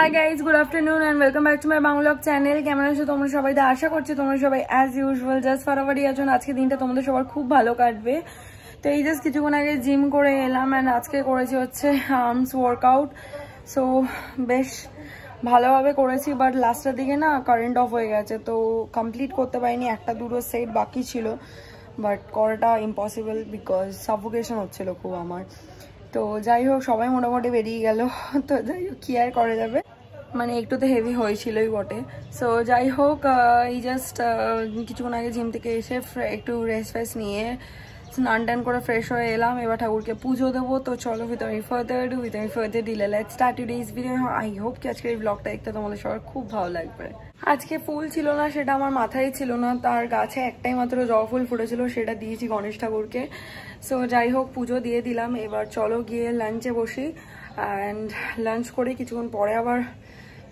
Hi guys, good afternoon and welcome back to my Bangla channel. কেমন আছো তোমরা সবাই? আশা করছি তোমরা সবাই অ্যাজ ইউজুয়াল জাস্ট ফারাফারি আছো। আজকে দিনটা তোমাদের সবার খুব ভালো কাটবে। তো এই জাস্ট কিছুক্ষণ আগে জিম করে এলাম অ্যান্ড আজকে করেছি হচ্ছে আর্মস ওয়ার্কআউট। সো বেশ ভালোভাবে করেছি, বাট লাস্টের দিকে না কারেন্ট অফ হয়ে গেছে, তো কমপ্লিট করতে পারিনি। একটা দুটো সেট বাকি ছিল, বাট করাটা ইম্পসিবল বিকজ সাফোকেশন হচ্ছিল খুব আমার। তো যাই হোক, সবাই মোটামুটি বেরিয়ে গেল। তো যাই হোক, কি আর করা যাবে, মানে একটু তো হেভি হয়েছিলই বটে। সো যাই হোক, এই জাস্ট কিছুক্ষণ আগে জিম থেকে এসে একটু রেস্ট ফেস্ট নিয়ে স্নান টান করে ফ্রেশ হয়ে এলাম। এবার ঠাকুরকে পুজো দেবো। তো চলো without further delay let's start today's video. I hope কি আজকের এই ব্লগটা দেখতে তোমাদের সবার খুব ভালো লাগবে। আজকে ফুল ছিল না, সেটা আমার মাথায় ছিল না, তার গাছে একটাই মাত্র জবা ফুল ফুটেছিল, সেটা দিয়েছি গণেশ ঠাকুরকে। সো যাই হোক, পুজো দিয়ে দিলাম। এবার চলো গিয়ে লাঞ্চে বসি অ্যান্ড লাঞ্চ করে কিছুক্ষণ পরে আবার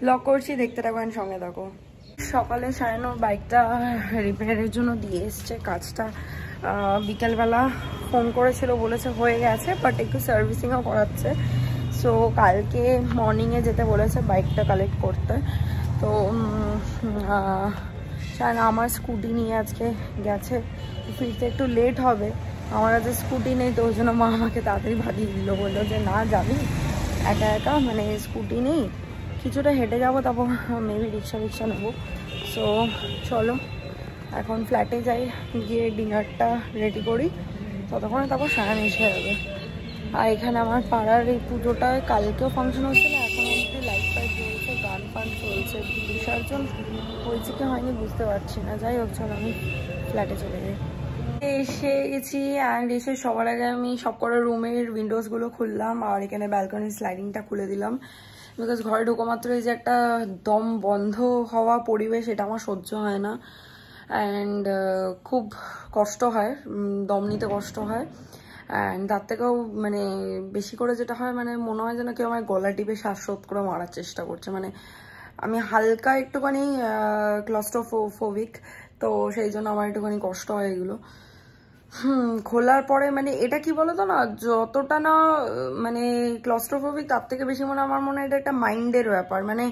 ব্লগ করছি, দেখতে থাকো অ্যান্ড সঙ্গে থাকো। সকালে সারানোর বাইকটা রিপেয়ারের জন্য দিয়ে এসছে কাজটা। বিকেলবেলা ফোন করেছিল, বলেছে হয়ে গেছে, বাট একটু সার্ভিসিংও করাচ্ছে। সো কালকে মর্নিংয়ে যেতে বলেছে বাইকটা কালেক্ট করতে। তো আমার স্কুটি নিয়ে আজকে গেছে, ফিরতে একটু লেট হবে। আমার কাছে স্কুটি নেই, তো ওই জন্য মা আমাকে তাড়াতাড়ি ভাবিয়ে দিল, বললো যে না যাবি একা একা, মানে স্কুটি নেই, কিছুটা হেঁটে যাবো, তারপর মেবি রিক্সা নেবো। সো চলো এখন ফ্ল্যাটে যাই, গিয়ে ডিনারটা রেডি করি, ততক্ষণে তারপর সারান এসে যাবে। আর এখানে আমার পাড়ার এই পুজোটায় কালকেও ফাংশন হচ্ছিল, এখন অবধি লাইট ফাইট চলছে, গান ফান চলছে, বিসর্জন হয়েছে কি হয়নি বুঝতে পারছি না। যাই হোক, চলো আমি ফ্ল্যাটে চলে যাই। এসে গেছি অ্যান্ড এসে সবার আগে আমি সব কটা রুমের উইন্ডোজগুলো খুললাম আর এখানে ব্যালকনির স্লাইডিংটা খুলে দিলাম, বিকজ ঘরে ঢোকা মাত্র এই যে একটা দম বন্ধ হওয়া পরিবেশ, এটা আমার সহ্য হয় না অ্যান্ড খুব কষ্ট হয়, দম নিতে কষ্ট হয়। অ্যান্ড তার থেকেও মানে বেশি করে যেটা হয়, মানে মনে হয় যেন কেউ আমার গলা টিপে শ্বাসরোধ করে মারার চেষ্টা করছে। মানে আমি হালকা একটুখানি ক্লস্ট্রোফোবিক, তো সেই জন্য আমার একটুখানি কষ্ট হয় এগুলো। খোলার পরে মানে এটা কি বলতো না, যতটা না মানে ক্লস্ট্রোফোবিক, তার থেকে বেশি আমার মনে হয় এটা একটা মাইন্ডের ব্যাপার। মানে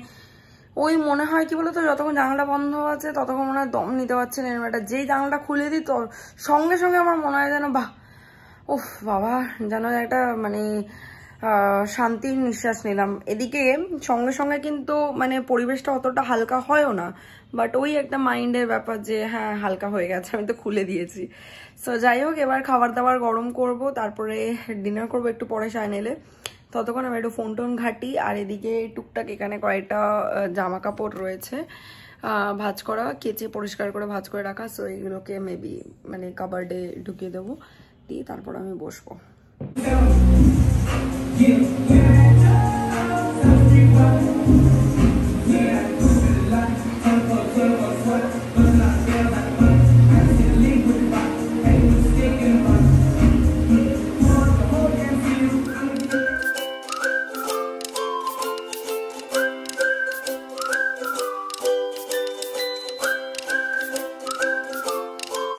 ওই মনে হয় কি বলতো, যতক্ষণ জানলাটা বন্ধ আছে ততক্ষণ মনে হয় দম নিতে পারছে না, এরকম একটা। যেই জানলাটা খুলে দিই তো সঙ্গে সঙ্গে আমার মনে হয় যেন বাহ, উফ বাবা, যেন একটা মানে শান্তির নিঃশ্বাস নিলাম। এদিকে সঙ্গে সঙ্গে কিন্তু মানে পরিবেশটা অতটা হালকা হয়ও না, বাট ওই একটা মাইন্ডের ব্যাপার যে হ্যাঁ হালকা হয়ে গেছে, আমি তো খুলে দিয়েছি। সো যাই হোক, এবার খাবার দাবার গরম করব, তারপরে ডিনার করবো একটু পরে সাইন এলে। ততক্ষণ আমি একটু ফোন টোন ঘাটি। আর এদিকে টুকটাক এখানে কয়েকটা জামা কাপড় রয়েছে ভাঁজ করা, কেচে পরিষ্কার করে ভাঁজ করে রাখা। সো এগুলোকে মেবি মানে কাবার্ডে ঢুকিয়ে দেবো, দিয়ে তারপর আমি বসবো।